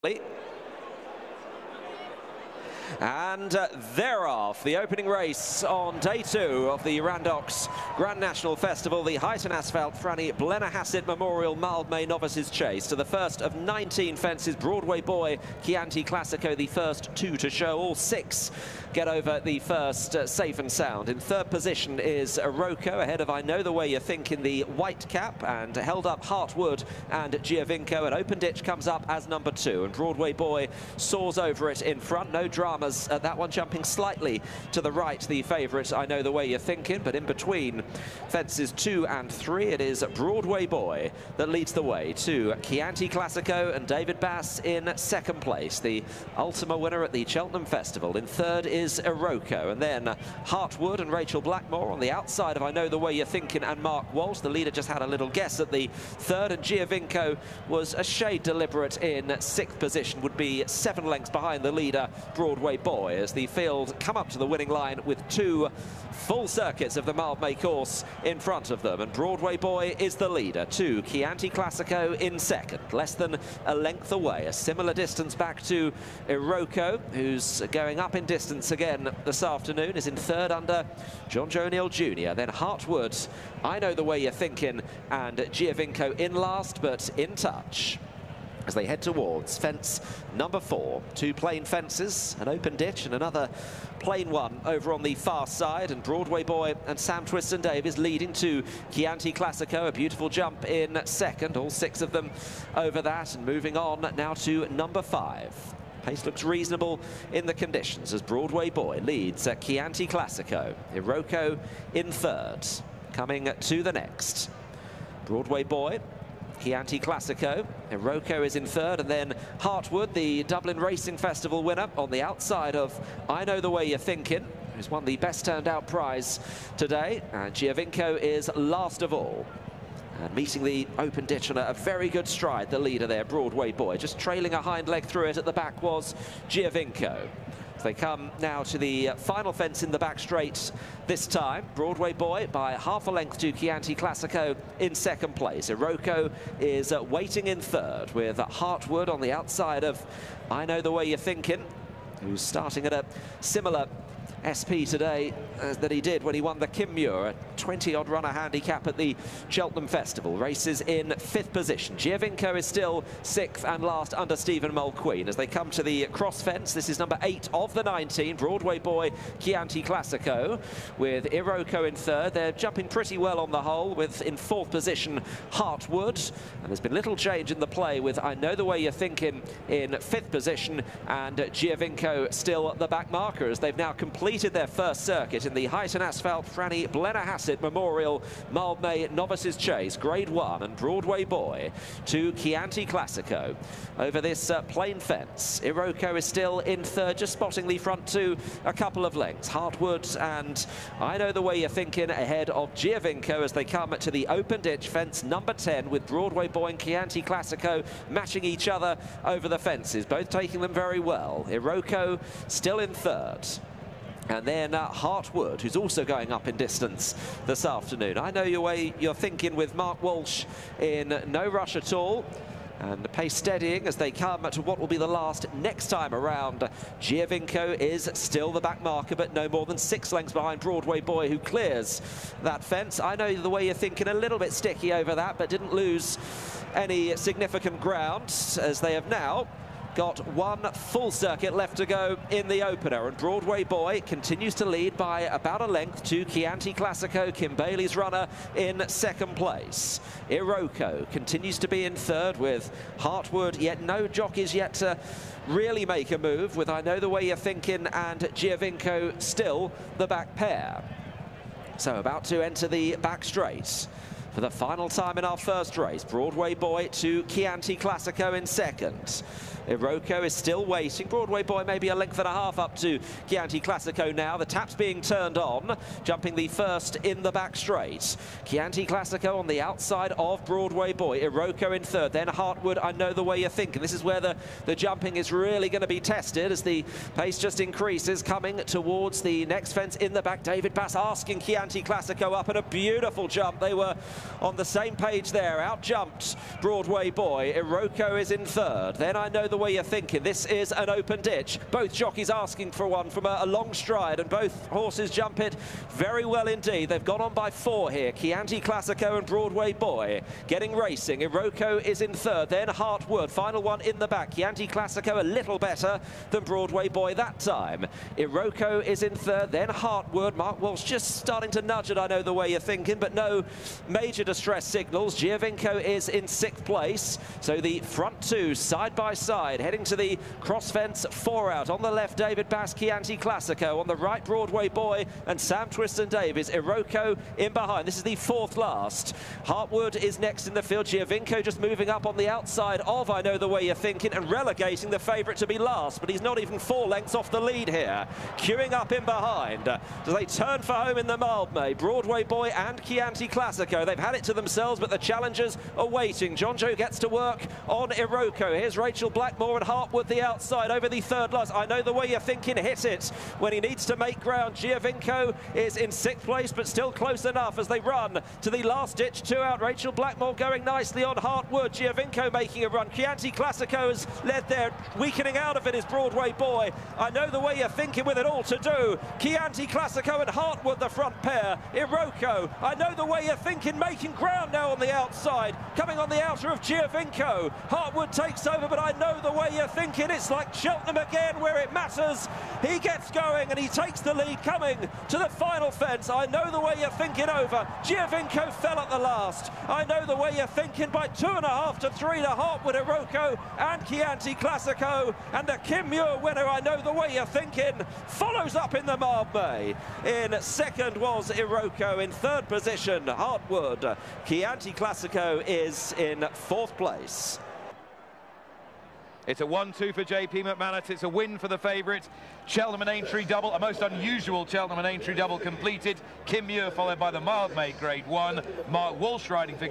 And they're off. The opening race on day 2 of the Randox Grand National Festival, the Huyton Asphalt Franny Blennerhassett Memorial Mildmay Novices Chase. To the first of 19 fences, Broadway Boy, Chianti Classico, the first 2 to show. All 6 get over the first safe and sound. In third position is Iroko, ahead of I Know the Way You Think in the white cap, and held up Heartwood and Giovinco. And Open Ditch comes up as number 2, and Broadway Boy soars over it in front. No dramas at that one, jumping slightly to the right, the favourite I Know the Way You're Thinking. But in between fences 2 and 3, it is Broadway Boy that leads the way to Chianti Classico, and David Bass in second place, the Ultima winner at the Cheltenham Festival. In third is Iroko, and then Heartwood and Rachel Blackmore on the outside of I Know the Way You're Thinking and Mark Walsh. The leader just had a little guess at the third, and Giovinco was a shade deliberate in 6th position, would be 7 lengths behind the leader Broadway Boy, as the field come up to the winning line with 2 full circuits of the Mildmay course in front of them. And Broadway Boy is the leader, to Chianti Classico in second, less than a length away. A similar distance back to Iroko, who's going up in distance again this afternoon, is in third under John Joe O'Neill Jr. Then Heartwood, I Know the Way You're Thinking, and Giovinco in last, but in touch as they head towards fence number 4. 2 plain fences, an open ditch and another plain one over on the far side, and Broadway Boy and Sam Twiston Davies leading to Chianti Classico. A beautiful jump in second, all 6 of them over that, and moving on now to number 5. Pace looks reasonable in the conditions as Broadway Boy leads at Chianti Classico. Iroko in third, coming to the next. Broadway Boy, Chianti Classico, Iroko is in third, and then Heartwood, the Dublin Racing Festival winner, on the outside of I Know the Way You're Thinking, who's won the best turned out prize today, and Giovinco is last of all. And meeting the open ditch on a very good stride, the leader there, Broadway Boy. Just trailing a hind leg through it at the back was Giovinco. They come now to the final fence in the back straight this time. Broadway Boy by half a length to Chianti Classico in second place. Iroko is waiting in third, with Heartwood on the outside of I Know the Way You're Thinking, who's starting at a similar SP today that he did when he won the Kim Muir, a 20-odd runner handicap at the Cheltenham Festival. Races in 5th position. Giovinco is still 6th and last under Stephen Mulqueen as they come to the cross fence. This is number 8 of the 19, Broadway Boy, Chianti Classico, with Iroko in third. They're jumping pretty well on the whole, with in 4th position Heartwood, and there's been little change in the play with I Know the Way You're Thinking in 5th position, and Giovinco still the back marker as they've now completed their first circuit in the Huyton Asphalt Franny Blennerhassett Memorial Mildmay Novices Chase Grade 1, and Broadway Boy to Chianti Classico over this plain fence. Iroko is still in third, just spotting the front 2 a couple of lengths. Heartwood and I Know the Way You're Thinking ahead of Giovinco as they come to the open ditch fence number 10, with Broadway Boy and Chianti Classico matching each other over the fences, both taking them very well. Iroko still in third. And then Heartwood, who's also going up in distance this afternoon. I Know Your Way You're Thinking with Mark Walsh in no rush at all. And the pace steadying as they come to what will be the last next time around. Giovinco is still the back marker, but no more than 6 lengths behind Broadway Boy, who clears that fence. I Know the Way You're Thinking, a little bit sticky over that, but didn't lose any significant ground, as they have now got 1 full circuit left to go in the opener, and Broadway Boy continues to lead by about a length to Chianti Classico, Kim Bailey's runner, in second place. Iroko continues to be in third, with Heartwood, yet no jockeys yet to really make a move, with I Know the Way You're Thinking and Giovinco still the back pair. So about to enter the back straight for the final time in our first race. Broadway Boy to Chianti Classico in second. Iroko is still waiting. Broadway Boy maybe a length and a half up to Chianti Classico now. The tap's being turned on, jumping the first in the back straight. Chianti Classico on the outside of Broadway Boy. Iroko in third, then Heartwood, I Know the Way You're Thinking. This is where the jumping is really going to be tested as the pace just increases, coming towards the next fence in the back. David Bass asking Chianti Classico up, and a beautiful jump. They were on the same page there, out-jumped Broadway Boy. Iroko is in third, then I Know the the way you're thinking. This is an open ditch. Both jockeys asking for one from a long stride, and both horses jump it very well indeed. They've gone on by 4 here. Chianti Classico and Broadway Boy getting racing. Iroko is in third, then Heartwood. Final one in the back. Chianti Classico a little better than Broadway Boy that time. Iroko is in third, then Heartwood. Mark Walsh just starting to nudge it, I know the way you're thinking, but no major distress signals. Giovinco is in 6th place. So the front 2 side by side heading to the cross fence 4 out. On the left, David Bass, Chianti Classico. On the right, Broadway Boy and Sam Twiston Davies. Iroko in behind. This is the 4th last. Heartwood is next in the field. Giovinco just moving up on the outside of I Know the Way You're Thinking and relegating the favourite to be last, but he's not even 4 lengths off the lead here. Queuing up in behind. So they turn for home in the Mildmay. Broadway Boy and Chianti Classico. They've had it to themselves, but the challengers are waiting. John Joe gets to work on Iroko. Here's Rachel Blackmore and Heartwood the outside over the 3rd last. I Know the Way You're Thinking hit it when he needs to make ground. Giovinco is in 6th place, but still close enough as they run to the last ditch. 2 out. Rachel Blackmore going nicely on Heartwood. Giovinco making a run. Chianti Classico has led there. Weakening out of it is Broadway Boy. I Know the Way You're Thinking with it all to do. Chianti Classico and Heartwood the front pair. Iroko, I Know the Way You're Thinking, making ground now on the outside. Coming on the outer of Giovinco. Heartwood takes over, but I Know the Way You're Thinking. It's like Cheltenham again where it matters. He gets going and he takes the lead coming to the final fence. I Know the Way You're Thinking over. Giovinco fell at the last. I Know the Way You're Thinking by 2.5 to 3 to Heartwood, Iroko and Chianti Classico. And the Kim Muir winner, I Know the Way You're Thinking, follows up in the Mildmay. In 2nd was Iroko. In 3rd position, Heartwood. Chianti Classico is in 4th place. It's a 1-2 for JP McManus. It's a win for the favourite. Cheltenham and Aintree double, a most unusual Cheltenham and Aintree double completed. Kim Muir followed by the Mildmay Grade 1. Mark Walsh riding for